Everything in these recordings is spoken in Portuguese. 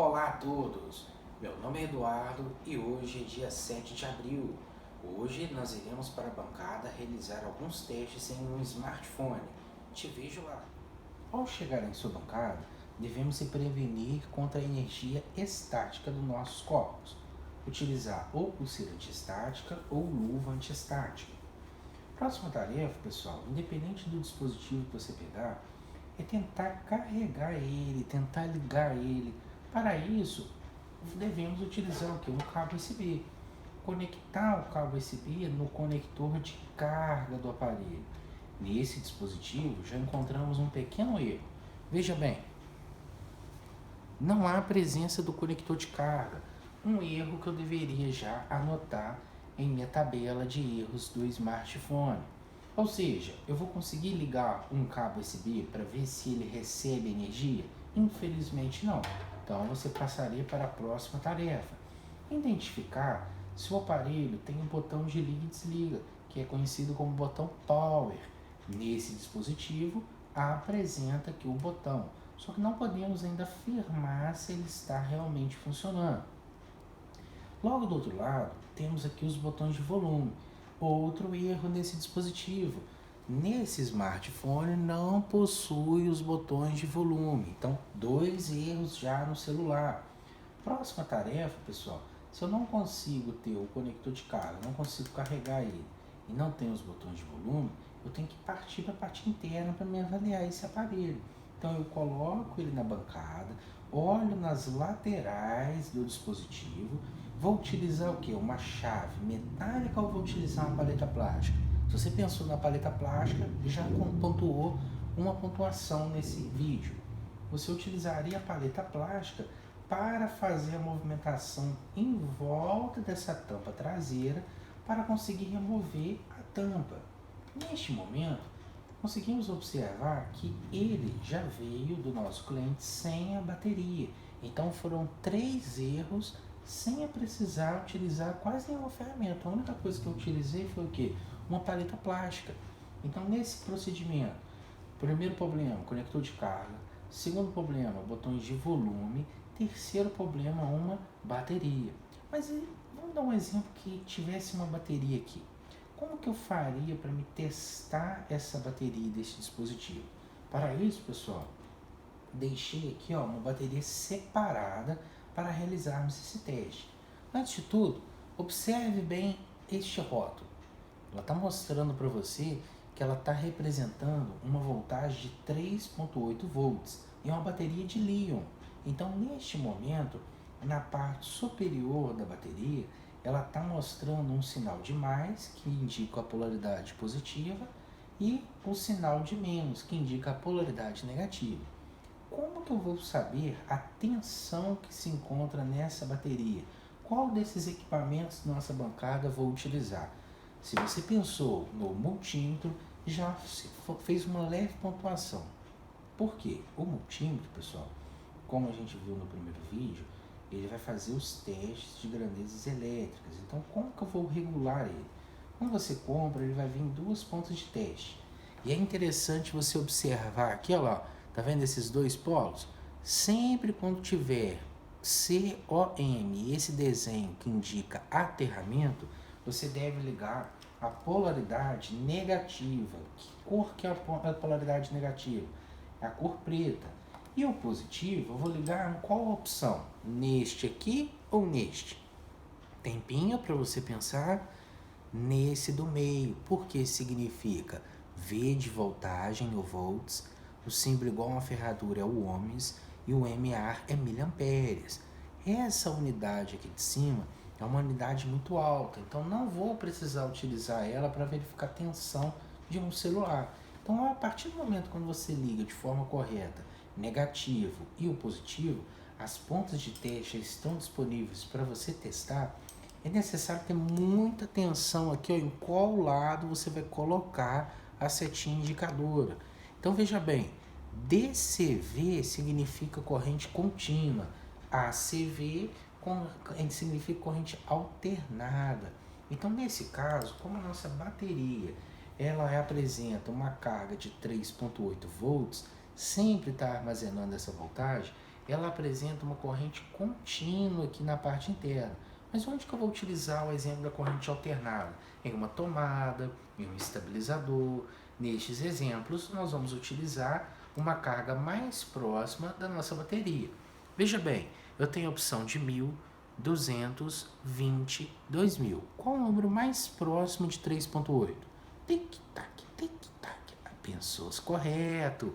Olá a todos, meu nome é Eduardo e hoje é dia 7 de abril. Hoje nós iremos para a bancada realizar alguns testes em um smartphone. Te vejo lá. Ao chegar em sua bancada, devemos se prevenir contra a energia estática dos nossos corpos. Utilizar ou pulseira antiestática ou luva antiestática. Próxima tarefa, pessoal, independente do dispositivo que você pegar, é tentar carregar ele, tentar ligar ele. Para isso, devemos utilizar o que? Um cabo USB. Conectar o cabo USB no conector de carga do aparelho. Nesse dispositivo já encontramos um pequeno erro. Veja bem, não há presença do conector de carga. Um erro que eu deveria já anotar em minha tabela de erros do smartphone. Ou seja, eu vou conseguir ligar um cabo USB para ver se ele recebe energia? Infelizmente não. Então você passaria para a próxima tarefa. Identificar se o aparelho tem um botão de liga e desliga, que é conhecido como botão power. Nesse dispositivo apresenta aqui o botão, só que não podemos ainda afirmar se ele está realmente funcionando. Logo do outro lado, temos aqui os botões de volume. Outro erro nesse dispositivo. Nesse smartphone não possui os botões de volume. Então, dois erros já no celular. Próxima tarefa, pessoal. Se eu não consigo ter o conector de carga, não consigo carregar ele e não tenho os botões de volume, eu tenho que partir para a parte interna para me avaliar esse aparelho. Então, eu coloco ele na bancada, olho nas laterais do dispositivo. Vou utilizar o que? Uma chave metálica ou vou utilizar uma paleta plástica? Se você pensou na paleta plástica, já pontuou uma pontuação nesse vídeo. Você utilizaria a paleta plástica para fazer a movimentação em volta dessa tampa traseira para conseguir remover a tampa. Neste momento, conseguimos observar que ele já veio do nosso cliente sem a bateria. Então foram 3 erros sem eu precisar utilizar quase nenhuma ferramenta. A única coisa que eu utilizei foi o quê? Uma paleta plástica. Então nesse procedimento, primeiro problema, conector de carga. Segundo problema, botões de volume. Terceiro problema, uma bateria. Mas vamos dar um exemplo que tivesse uma bateria aqui. Como que eu faria para me testar essa bateria desse dispositivo? Para isso, pessoal, deixei aqui uma bateria separada para realizarmos esse teste. Antes de tudo, observe bem este rótulo. Ela está mostrando para você que ela está representando uma voltagem de 3,8 volts e uma bateria de líon. Então, neste momento, na parte superior da bateria, ela está mostrando um sinal de mais, que indica a polaridade positiva, e o sinal de menos, que indica a polaridade negativa. Como que eu vou saber a tensão que se encontra nessa bateria? Qual desses equipamentos da nossa bancada vou utilizar? Se você pensou no multímetro, já fez uma leve pontuação. Por quê? O multímetro, pessoal, como a gente viu no primeiro vídeo, ele vai fazer os testes de grandezas elétricas. Então, como que eu vou regular ele? Quando você compra, ele vai vir em 2 pontos de teste. E é interessante você observar aqui, ó lá, tá vendo esses 2 polos? Sempre quando tiver COM, esse desenho que indica aterramento, você deve ligar a polaridade negativa. Que cor que é a polaridade negativa? É a cor preta. E o positivo, eu vou ligar em qual opção? Neste aqui ou neste? Tempinho para você pensar nesse do meio, porque significa V de voltagem ou volts, o símbolo igual a uma ferradura é o ohms e o mAh é miliamperes. Essa unidade aqui de cima é uma unidade muito alta, então não vou precisar utilizar ela para verificar a tensão de um celular. Então, a partir do momento quando você liga de forma correta, negativo e o positivo, as pontas de teste estão disponíveis para você testar. É necessário ter muita atenção aqui, em qual lado você vai colocar a setinha indicadora. Então veja bem, DCV significa corrente contínua, ACV significa corrente alternada. Então nesse caso, como a nossa bateria ela apresenta uma carga de 3,8 volts, sempre está armazenando essa voltagem, ela apresenta uma corrente contínua aqui na parte interna. Mas onde que eu vou utilizar o exemplo da corrente alternada? Em uma tomada, em um estabilizador. Nestes exemplos, nós vamos utilizar uma carga mais próxima da nossa bateria. Veja bem, eu tenho a opção de 1000, 200, 20, 2000. Qual o número mais próximo de 3.8? Tic-tac, tic-tac. Pensou-se correto.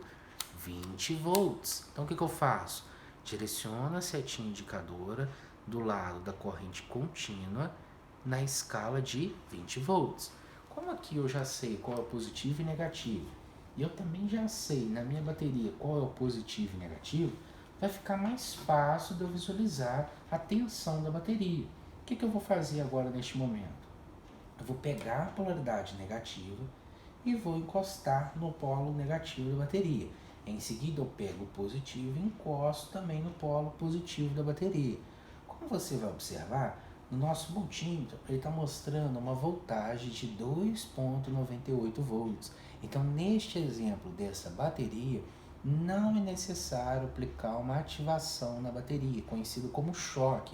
20 volts. Então, o que eu faço? Direciono a setinha indicadora do lado da corrente contínua na escala de 20 volts. Como aqui eu já sei qual é o positivo e negativo, e eu também já sei na minha bateria qual é o positivo e negativo, vai ficar mais fácil de eu visualizar a tensão da bateria. O que eu vou fazer agora neste momento? Eu vou pegar a polaridade negativa e vou encostar no polo negativo da bateria. Em seguida eu pego o positivo e encosto também no polo positivo da bateria. Como você vai observar, no nosso multímetro ele está mostrando uma voltagem de 2,98 volts. Então, neste exemplo dessa bateria, não é necessário aplicar uma ativação na bateria, conhecido como choque.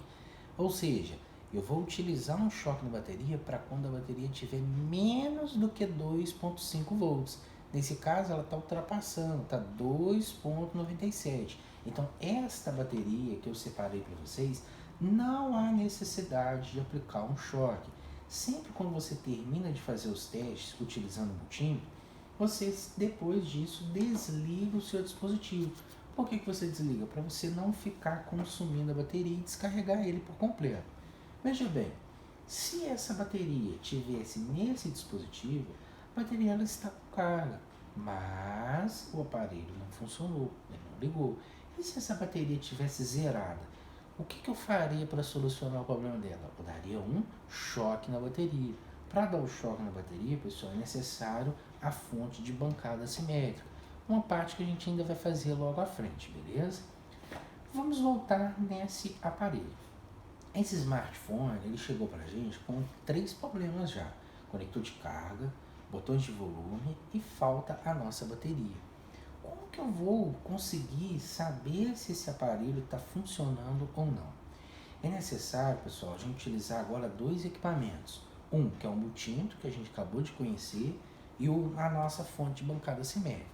Ou seja, eu vou utilizar um choque na bateria para quando a bateria tiver menos do que 2,5 volts. Nesse caso, ela está ultrapassando, está 2,97. Então, esta bateria que eu separei para vocês, não há necessidade de aplicar um choque. Sempre quando você termina de fazer os testes utilizando o multímetro, você, depois disso, desliga o seu dispositivo. Por que você desliga? Para você não ficar consumindo a bateria e descarregar ele por completo. Veja bem, se essa bateria tivesse nesse dispositivo, a bateria ela está com carga, mas o aparelho não funcionou, ele não ligou. E se essa bateria tivesse zerada? O que eu faria para solucionar o problema dela? Eu daria um choque na bateria. Para dar o choque na bateria, pessoal, é necessário a fonte de bancada simétrica. Uma parte que a gente ainda vai fazer logo à frente, beleza? Vamos voltar nesse aparelho. Esse smartphone, ele chegou para a gente com 3 problemas já. Conector de carga, botões de volume e falta a nossa bateria. Como que eu vou conseguir saber se esse aparelho está funcionando ou não? É necessário, pessoal, a gente utilizar agora 2 equipamentos. Um, que é o multímetro, que a gente acabou de conhecer, e a nossa fonte de bancada simétrica.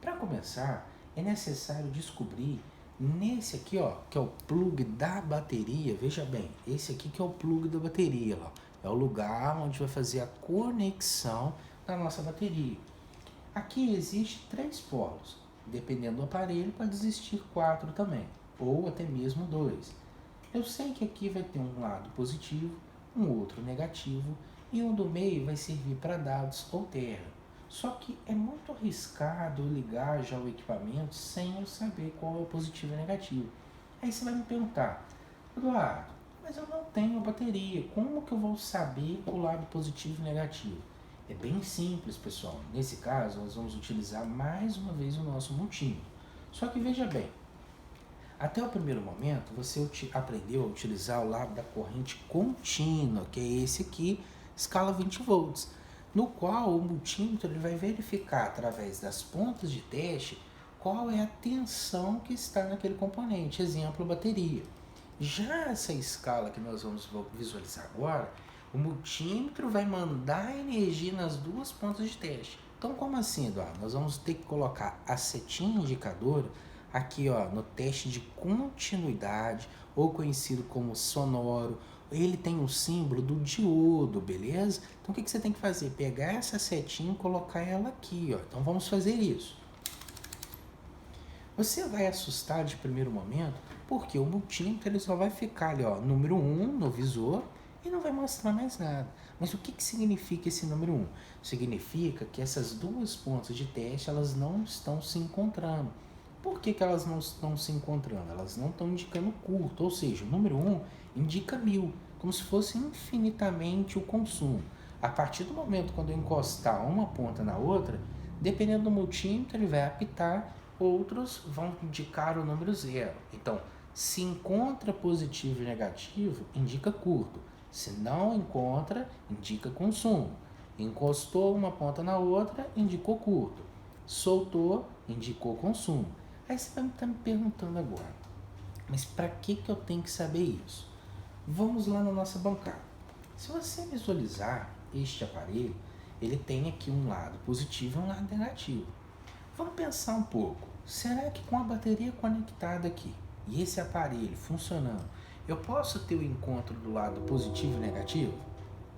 Para começar, é necessário descobrir nesse aqui, ó, que é o plug da bateria. Veja bem, esse aqui que é o plug da bateria, ó, é o lugar onde vai fazer a conexão da nossa bateria. Aqui existe 3 polos, dependendo do aparelho pode existir 4 também, ou até mesmo 2. Eu sei que aqui vai ter um lado positivo, um outro negativo, e um do meio vai servir para dados ou terra. Só que é muito arriscado eu ligar já o equipamento sem eu saber qual é o positivo e negativo. Aí você vai me perguntar, Eduardo, mas eu não tenho bateria, como que eu vou saber o lado positivo e negativo? É bem simples, pessoal. Nesse caso, nós vamos utilizar mais uma vez o nosso multímetro. Só que veja bem, até o primeiro momento, você aprendeu a utilizar o lado da corrente contínua, que é esse aqui, escala 20 volts, no qual o multímetro ele vai verificar através das pontas de teste qual é a tensão que está naquele componente, exemplo, bateria. Já essa escala que nós vamos visualizar agora, o multímetro vai mandar energia nas 2 pontas de teste. Então, como assim, Eduardo? Nós vamos ter que colocar a setinha indicadora aqui, ó, no teste de continuidade, ou conhecido como sonoro. Ele tem o símbolo do diodo, beleza? Então, o que você tem que fazer? Pegar essa setinha e colocar ela aqui, ó. Então, vamos fazer isso. Você vai assustar de primeiro momento, porque o multímetro ele só vai ficar ali, ó, número 1 no visor e não vai mostrar mais nada. Mas o que significa esse número 1? Significa que essas 2 pontas de teste elas não estão se encontrando. Por que elas não estão se encontrando? Elas não estão indicando curto, ou seja, o número 1 indica 1000, como se fosse infinitamente o consumo. A partir do momento quando eu encostar uma ponta na outra, dependendo do multímetro, ele vai apitar, outros vão indicar o número 0. Então, se encontra positivo e negativo, indica curto. Se não encontra, indica consumo. Encostou uma ponta na outra, indicou curto. Soltou, indicou consumo. Aí você vai estar me perguntando agora, Mas para que eu tenho que saber isso? Vamos lá na nossa bancada. Se você visualizar este aparelho, ele tem aqui um lado positivo e um lado negativo. Vamos pensar um pouco. Será que com a bateria conectada aqui e esse aparelho funcionando, eu posso ter o encontro do lado positivo e negativo?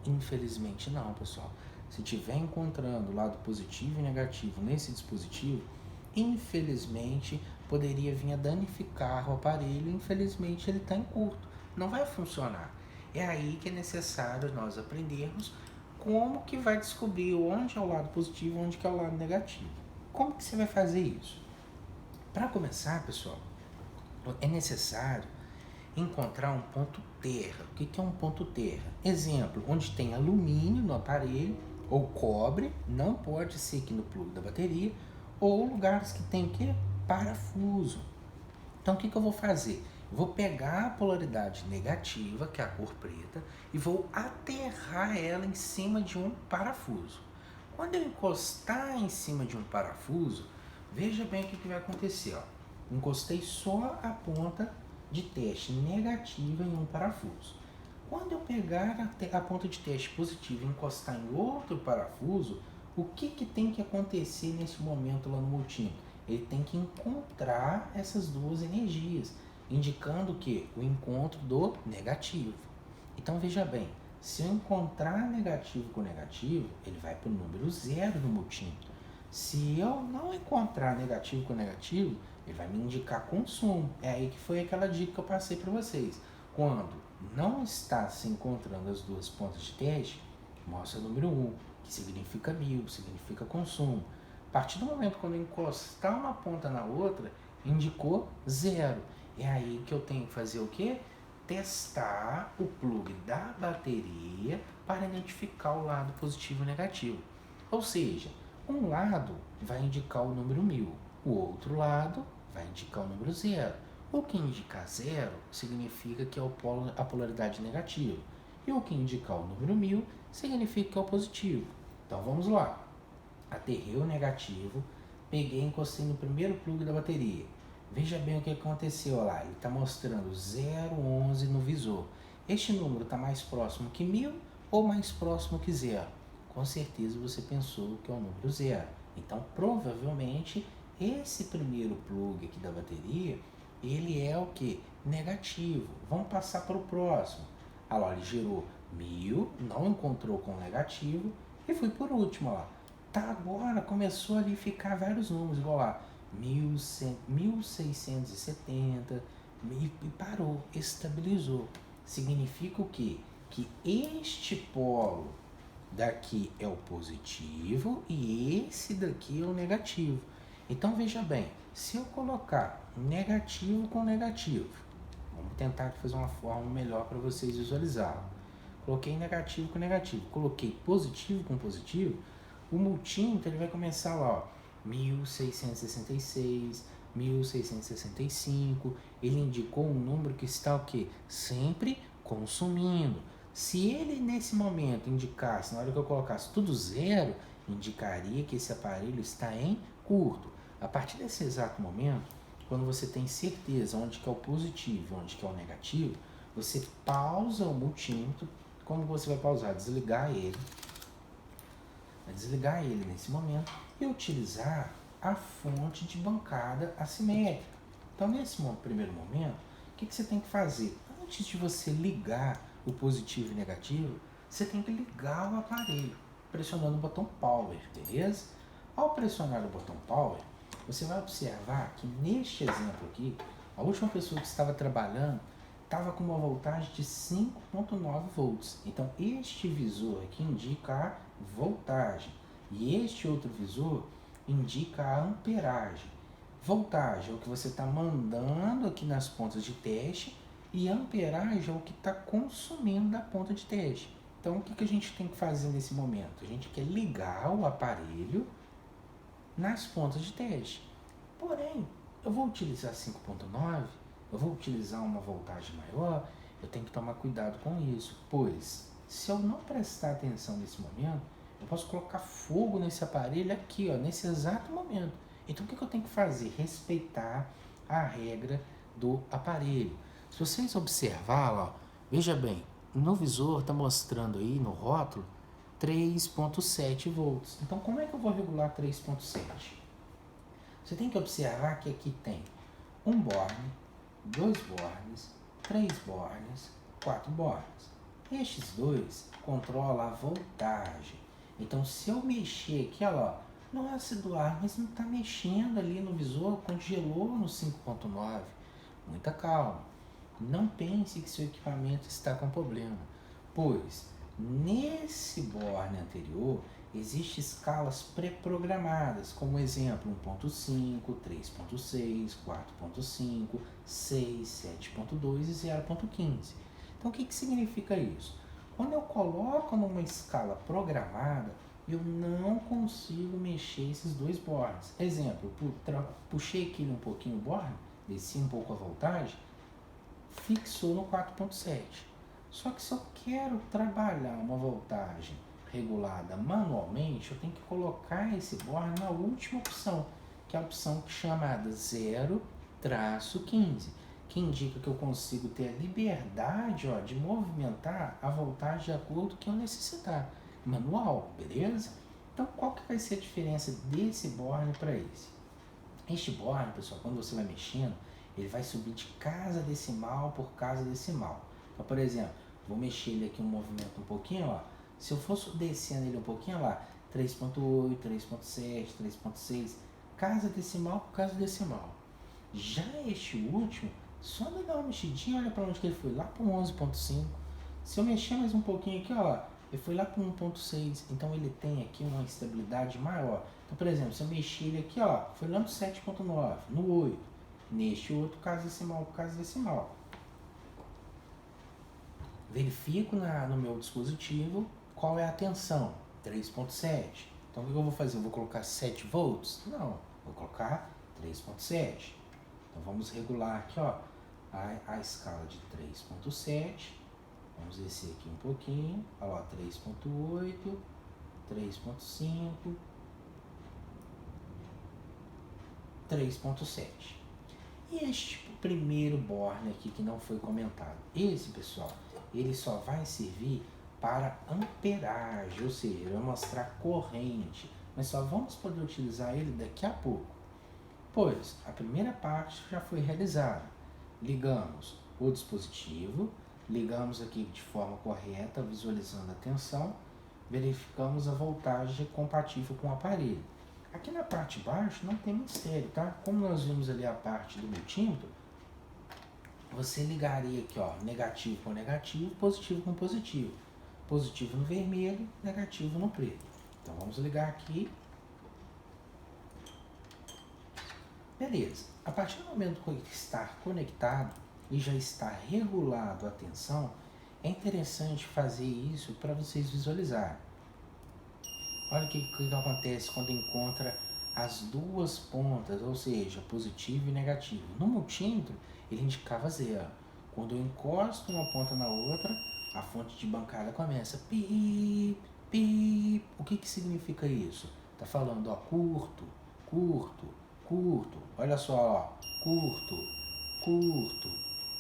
Infelizmente não, pessoal. Se estiver encontrando o lado positivo e negativo nesse dispositivo, infelizmente poderia vir a danificar o aparelho. Infelizmente ele está em curto, não vai funcionar. É aí que é necessário nós aprendermos como que vai descobrir onde é o lado positivo e onde que é o lado negativo. Como que você vai fazer isso? Para começar, pessoal, é necessário encontrar um ponto terra. O que é um ponto terra? Exemplo, onde tem alumínio no aparelho ou cobre, não pode ser aqui no plug da bateria, ou lugares que tem que parafuso. Então o que eu vou fazer? Vou pegar a polaridade negativa, que é a cor preta, e vou aterrar ela em cima de um parafuso. Quando eu encostar em cima de um parafuso, veja bem o que vai acontecer. Ó. Encostei só a ponta de teste negativa em um parafuso. Quando eu pegar a ponta de teste positiva e encostar em outro parafuso, o que tem que acontecer nesse momento lá no multímetro? Ele tem que encontrar essas duas energias, indicando que o encontro do negativo. Então veja bem, se eu encontrar negativo com negativo, ele vai para o número 0 no multímetro. Se eu não encontrar negativo com negativo, ele vai me indicar consumo. É aí que foi aquela dica que eu passei para vocês. Quando não está se encontrando as duas pontas de teste, mostra o número 1, que significa 1000, significa consumo. A partir do momento quando eu encostar uma ponta na outra, indicou 0. É aí que eu tenho que fazer o quê? Testar o plug da bateria para identificar o lado positivo e negativo. Ou seja, um lado vai indicar o número 1000, o outro lado vai indicar o número 0. O que indicar 0 significa que é a polaridade negativa. E o que indicar o número 1000 significa que é o positivo. Então vamos lá. Aterrei o negativo, peguei e encostei no primeiro plug da bateria. Veja bem o que aconteceu lá. Ele está mostrando 0,11 no visor. Este número está mais próximo que 1000 ou mais próximo que 0? Com certeza você pensou que é o número 0. Então provavelmente esse primeiro plug aqui da bateria, ele é o que? Negativo. Vamos passar para o próximo. Ah lá, ele gerou 1000, não encontrou com negativo e fui por último lá. Tá, agora começou ali a ficar vários números, igual lá, 1670, e parou, estabilizou. Significa o quê? Que este polo daqui é o positivo e esse daqui é o negativo. Então veja bem, se eu colocar negativo com negativo, vamos tentar fazer uma forma melhor para vocês visualizarem. Coloquei negativo com negativo, coloquei positivo com positivo, o multímetro ele vai começar lá, ó, 1666, 1665, ele indicou um número que está o quê? Sempre consumindo. Se ele nesse momento indicasse, na hora que eu colocasse tudo 0, indicaria que esse aparelho está em curto. A partir desse exato momento, quando você tem certeza onde que é o positivo, onde que é o negativo, você pausa o multímetro. Como você vai pausar? Desligar ele nesse momento e utilizar a fonte de bancada assimétrica. Então, nesse primeiro momento, o que você tem que fazer? Antes de você ligar o positivo e negativo, você tem que ligar o aparelho, pressionando o botão Power, beleza? Ao pressionar o botão Power, você vai observar que neste exemplo aqui, a última pessoa que estava trabalhando estava com uma voltagem de 5.9 volts. Então, este visor aqui indica a voltagem e este outro visor indica a amperagem. Voltagem é o que você está mandando aqui nas pontas de teste e amperagem é o que está consumindo da ponta de teste. Então, o que a gente tem que fazer nesse momento? A gente quer ligar o aparelho nas pontas de teste. Porém, eu vou utilizar 5.9, eu vou utilizar uma voltagem maior, eu tenho que tomar cuidado com isso, pois se eu não prestar atenção nesse momento, eu posso colocar fogo nesse aparelho aqui, ó, nesse exato momento. Então o que eu tenho que fazer? Respeitar a regra do aparelho. Se vocês observarem, ó, veja bem, no visor está mostrando aí no rótulo 3.7 volts. Então, como é que eu vou regular 3.7? Você tem que observar que aqui tem um borne, 2 bornes, 3 bornes, 4 bornes. Estes dois controlam a voltagem. Então, se eu mexer aqui, olha lá, nossa, Eduardo, mas não está mexendo ali no visor, congelou no 5.9. Muita calma. Não pense que seu equipamento está com problema, pois nesse borne anterior existem escalas pré-programadas, como exemplo 1.5, 3.6, 4.5, 6, 7.2 e 0.15. Então o que significa isso? Quando eu coloco numa escala programada, eu não consigo mexer esses dois bornes. Exemplo, puxei aqui um pouquinho o borne, desci um pouco a voltagem, fixou no 4.7. Só que se eu quero trabalhar uma voltagem regulada manualmente, eu tenho que colocar esse borne na última opção, que é a opção chamada 0-15, que indica que eu consigo ter a liberdade, ó, de movimentar a voltagem de acordo com que eu necessitar. Manual, beleza? Então, qual que vai ser a diferença desse borne para esse? Este borne, pessoal, quando você vai mexendo, ele vai subir de casa decimal por casa decimal. Então, por exemplo, vou mexer ele aqui um movimento um pouquinho, ó. Se eu fosse descendo ele um pouquinho, ó lá, 3.8, 3.7, 3.6, casa decimal por casa decimal. Já este último, só me dá uma mexidinha, olha para onde que ele foi, lá para o 11.5. Se eu mexer mais um pouquinho aqui, ó, ele foi lá para o 1.6, então ele tem aqui uma estabilidade maior. Então, por exemplo, se eu mexer ele aqui, ó, foi lá no 7.9, no 8, neste outro casa decimal por casa decimal. Verifico no meu dispositivo qual é a tensão, 3.7. Então o que eu vou fazer? Eu vou colocar 7 volts? Não, vou colocar 3.7. Então vamos regular aqui, ó, a escala de 3.7. Vamos descer aqui um pouquinho, olha lá, 3.8, 3.5, 3.7. E este primeiro borne aqui que não foi comentado, esse, pessoal, ele só vai servir para amperagem, ou seja, vai mostrar corrente, mas só vamos poder utilizar ele daqui a pouco, pois a primeira parte já foi realizada. Ligamos o dispositivo, ligamos aqui de forma correta, visualizando a tensão, verificamos a voltagem compatível com o aparelho. Aqui na parte de baixo não tem mistério, tá? Como nós vimos ali a parte do multímetro, você ligaria aqui, ó, negativo com negativo, positivo com positivo. Positivo no vermelho, negativo no preto. Então vamos ligar aqui. Beleza. A partir do momento que estar conectado e já está regulado a tensão, é interessante fazer isso para vocês visualizarem. Olha o que acontece quando encontra as duas pontas, ou seja, positivo e negativo. No multímetro, ele indicava 0. Quando eu encosto uma ponta na outra, a fonte de bancada começa pip, pip. O que significa isso? Está falando, ó, curto, curto, curto. Olha só, ó, curto, curto,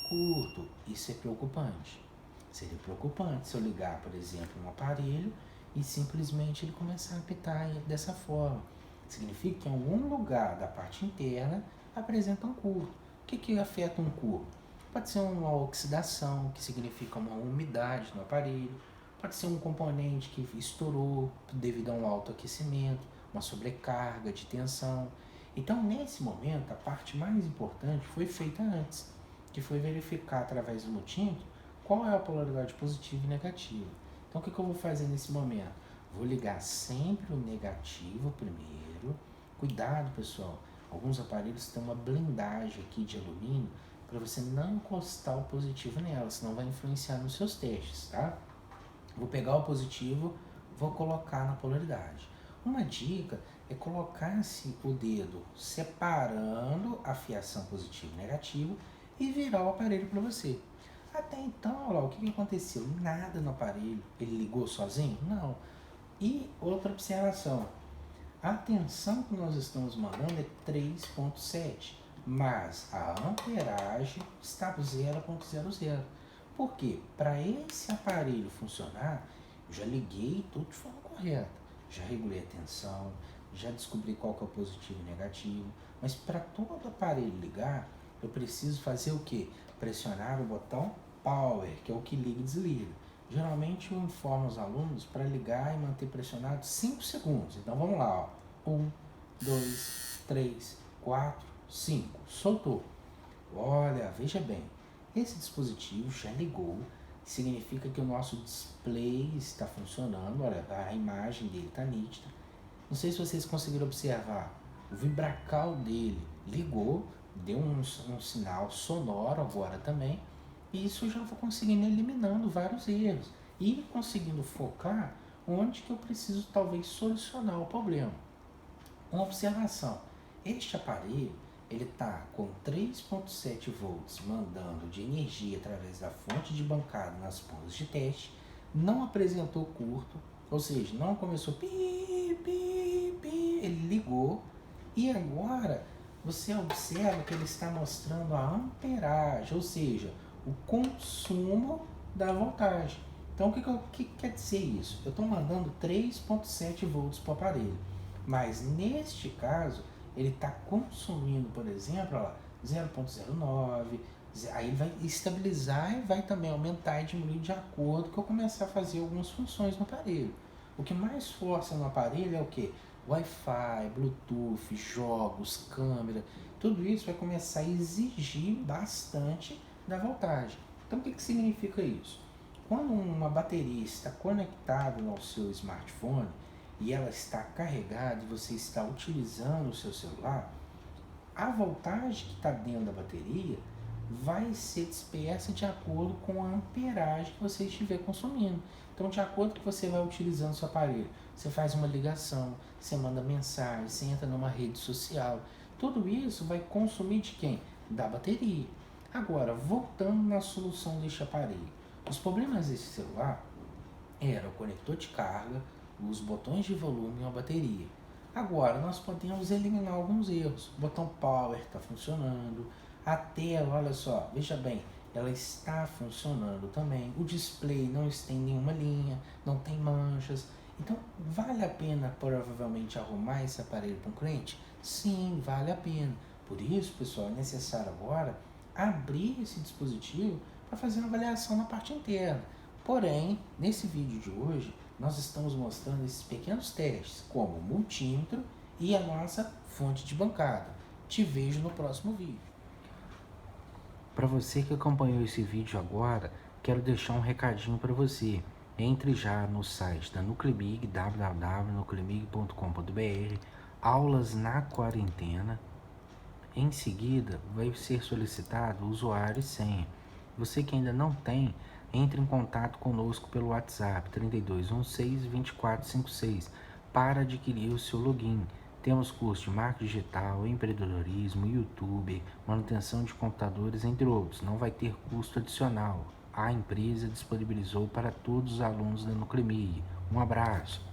curto. Isso é preocupante. Seria preocupante se eu ligar, por exemplo, um aparelho e simplesmente ele começar a apitar dessa forma. Significa que em algum lugar da parte interna apresenta um curto. O que afeta um curto? Pode ser uma oxidação, que significa uma umidade no aparelho. Pode ser um componente que estourou devido a um alto aquecimento, uma sobrecarga de tensão. Então, nesse momento, a parte mais importante foi feita antes, que foi verificar através do multímetro qual é a polaridade positiva e negativa. Então, o que eu vou fazer nesse momento? Vou ligar sempre o negativo primeiro. Cuidado, pessoal. Alguns aparelhos têm uma blindagem aqui de alumínio para você não encostar o positivo nela, senão vai influenciar nos seus testes, tá? Vou pegar o positivo, vou colocar na polaridade. Uma dica é colocar-se o dedo separando a fiação positivo e negativo e virar o aparelho para você. Até então, olha lá, o que aconteceu? Nada no aparelho. Ele ligou sozinho? Não. E outra observação. A tensão que nós estamos mandando é 3.7. mas a amperagem estava 0,00. Por quê? Para esse aparelho funcionar, eu já liguei tudo de forma correta, já regulei a tensão, já descobri qual que é o positivo e negativo, mas para todo aparelho ligar, eu preciso fazer o quê? Pressionar o botão Power, que é o que liga e desliga. Geralmente eu informo os alunos para ligar e manter pressionado 5 segundos. Então vamos lá, ó. 1, 2, 3, 4, 5. Soltou. Olha, veja bem, esse dispositivo já ligou, significa que o nosso display está funcionando. Olha, a imagem dele está nítida. Não sei se vocês conseguiram observar, o vibracal dele ligou, deu um sinal sonoro agora também, e isso eu já vou conseguindo eliminando vários erros e conseguindo focar onde que eu preciso talvez solucionar o problema. Uma observação, este aparelho ele está com 3,7 volts mandando de energia através da fonte de bancada nas pontas de teste, não apresentou curto, ou seja, não começou pi, pi, pi, ele ligou e agora você observa que ele está mostrando a amperagem, ou seja, o consumo da voltagem. Então o que quer dizer isso? Eu estou mandando 3,7 volts para o aparelho, mas neste caso ele está consumindo, por exemplo, 0,09, aí ele vai estabilizar e vai também aumentar e diminuir de acordo que eu começar a fazer algumas funções no aparelho. O que mais força no aparelho é o que? Wi-Fi, Bluetooth, jogos, câmera, tudo isso vai começar a exigir bastante da voltagem. Então o que significa isso? Quando uma bateria está conectada ao seu smartphone e ela está carregada e você está utilizando o seu celular, a voltagem que está dentro da bateria vai ser dispersa de acordo com a amperagem que você estiver consumindo. Então, de acordo com que você vai utilizando o seu aparelho, você faz uma ligação, você manda mensagem, você entra numa rede social, tudo isso vai consumir de quem? Da bateria. Agora, voltando na solução deste aparelho, os problemas desse celular eram o conector de carga, os botões de volume e a bateria. Agora, nós podemos eliminar alguns erros. O botão Power está funcionando, a tela, olha só, veja bem, ela está funcionando também. O display não tem nenhuma linha, não tem manchas. Então, vale a pena provavelmente arrumar esse aparelho para um cliente? Sim, vale a pena. Por isso, pessoal, é necessário agora abrir esse dispositivo para fazer uma avaliação na parte interna. Porém, nesse vídeo de hoje, nós estamos mostrando esses pequenos testes, como o multímetro e a nossa fonte de bancada. Te vejo no próximo vídeo. Para você que acompanhou esse vídeo agora, quero deixar um recadinho para você. Entre já no site da Nuclemig, www.nuclemig.com.br, aulas na quarentena. Em seguida, vai ser solicitado usuário e senha. Você que ainda não tem, entre em contato conosco pelo WhatsApp 3216-2456 para adquirir o seu login. Temos curso de marketing digital, empreendedorismo, YouTube, manutenção de computadores, entre outros. Não vai ter custo adicional. A empresa disponibilizou para todos os alunos da Nuclemig. Um abraço.